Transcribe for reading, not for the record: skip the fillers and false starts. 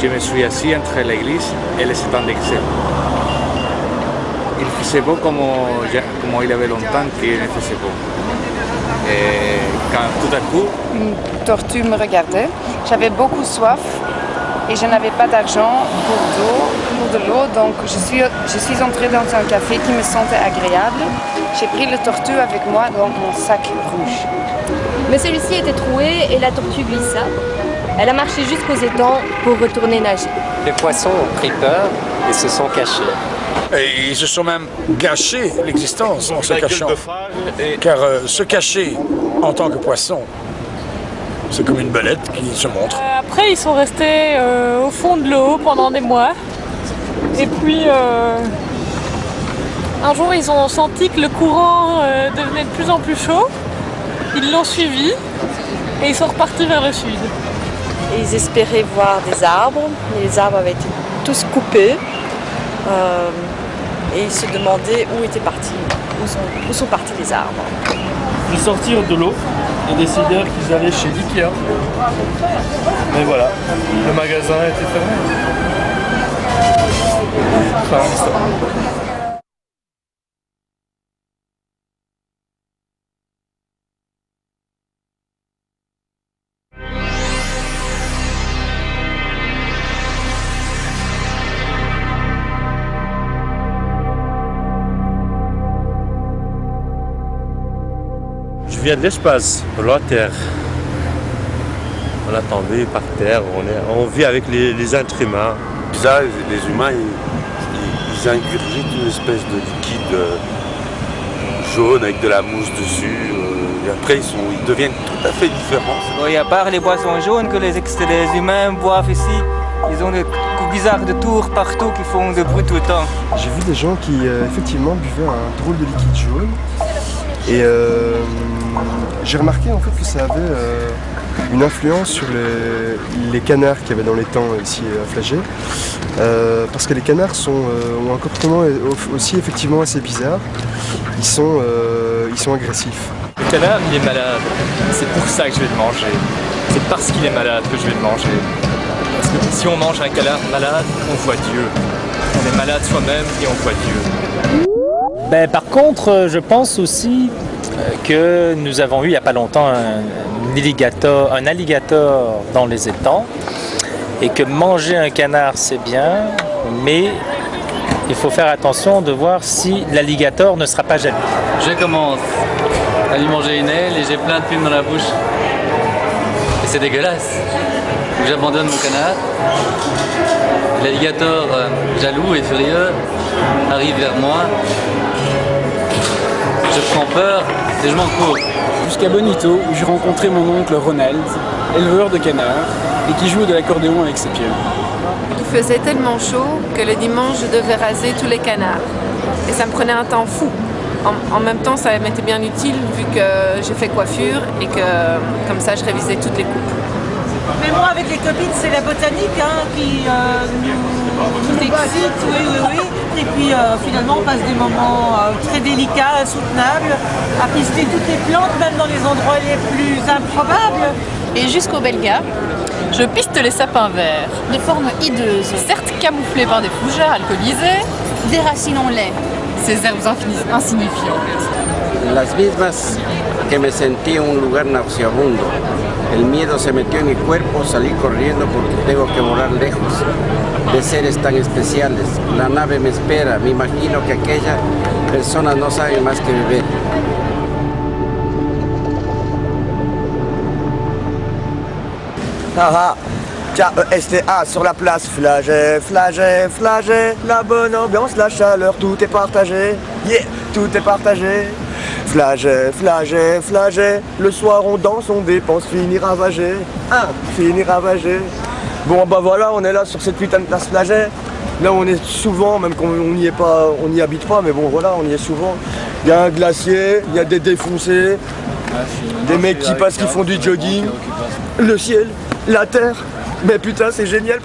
Je me suis assis entre l'église et les étangs d'Excel. Il faisait beau comme il y avait longtemps qu'il ne faisait beau. Et quand tout à coup... Une tortue me regardait. J'avais beaucoup soif et je n'avais pas d'argent pour de l'eau. Donc je suis entrée dans un café qui me sentait agréable. J'ai pris le tortue avec moi dans mon sac rouge. Mais celui-ci était troué et la tortue glissa. Elle a marché jusqu'aux étangs pour retourner nager. Les poissons ont pris peur et se sont cachés. Et ils se sont même gâchés l'existence en se cachant. Car se cacher en tant que poisson, c'est comme une belette qui se montre. Après, ils sont restés au fond de l'eau pendant des mois. Et puis, un jour, ils ont senti que le courant devenait de plus en plus chaud. Ils l'ont suivi et ils sont repartis vers le sud. Ils espéraient voir des arbres, mais les arbres avaient été tous coupés. Et ils se demandaient où sont partis les arbres. Ils sortirent de l'eau et décidèrent qu'ils allaient chez Ikea. Mais voilà, le magasin était fermé. Fin de l'histoire. Je viens de l'espace, de la Terre. On a tombé par terre, on vit avec les êtres humains. Ça, les humains, ils ingurgitent une espèce de liquide jaune avec de la mousse dessus. Et après, ils deviennent tout à fait différents. Et à part les boissons jaunes que les humains boivent ici, ils ont des coups bizarres de tours partout qui font de bruit tout le temps. J'ai vu des gens qui effectivement buvaient un drôle de liquide jaune. Et j'ai remarqué en fait que ça avait une influence sur les canards qu'il y avait dans les temps ici à Flagey. Parce que les canards ont un comportement aussi effectivement assez bizarre. Ils sont agressifs. Le canard, il est malade. C'est pour ça que je vais le manger. C'est parce qu'il est malade que je vais le manger. Parce que si on mange un canard malade, on voit Dieu. On est malade soi-même et on voit Dieu. Par contre, je pense aussi que nous avons eu il n'y a pas longtemps un alligator dans les étangs et que manger un canard c'est bien, mais il faut faire attention de voir si l'alligator ne sera pas jaloux. Je commence à lui manger une aile et j'ai plein de plumes dans la bouche. Et c'est dégueulasse. Donc j'abandonne mon canard. L'alligator, jaloux et furieux, arrive vers moi. Je prends peur et je m'en cours. Jusqu'à Bonito, où j'ai rencontré mon oncle Ronald, éleveur de canards, et qui joue de l'accordéon avec ses pieds. Il faisait tellement chaud que le dimanche, je devais raser tous les canards. Et ça me prenait un temps fou. En même temps, ça m'était bien utile vu que j'ai fait coiffure et que comme ça, je révisais toutes les coupes. Mais moi, avec les copines, c'est la botanique qui nous excite, oui. Et puis finalement, on passe des moments très délicats, insoutenables, à pister toutes les plantes, même dans les endroits les plus improbables. Et jusqu'au Belga, je piste les sapins verts, de forme hideuse, certes camouflés par des fougères alcoolisées, des racines en lait, ces herbes insignifiantes. Las mismas que me sentí en un lugar nauseabundo. El miedo se metió en mi cuerpo, salí corriendo porque tengo que volar lejos de seres tan especiales. La nave me espera, me imagino que aquella persona no sabe más que beber. K-E-S-T-A sur la place, Flagey, Flagey, Flagey, la bonne ambiance, la chaleur, tout est partagé, yeah, tout est partagé. Flagey, Flagey, Flagey, le soir on danse, on dépense, finir ravagé, finir ravagé. Bon bah voilà, on est là sur cette putain de place Flagey. Là on est souvent, même quand on n'y est pas, on n'y habite pas, mais bon voilà, on y est souvent. Il y a un glacier, il y a des défoncés, des mecs qui passent qui font du jogging, le ciel, la terre. Mais putain, c'est génial.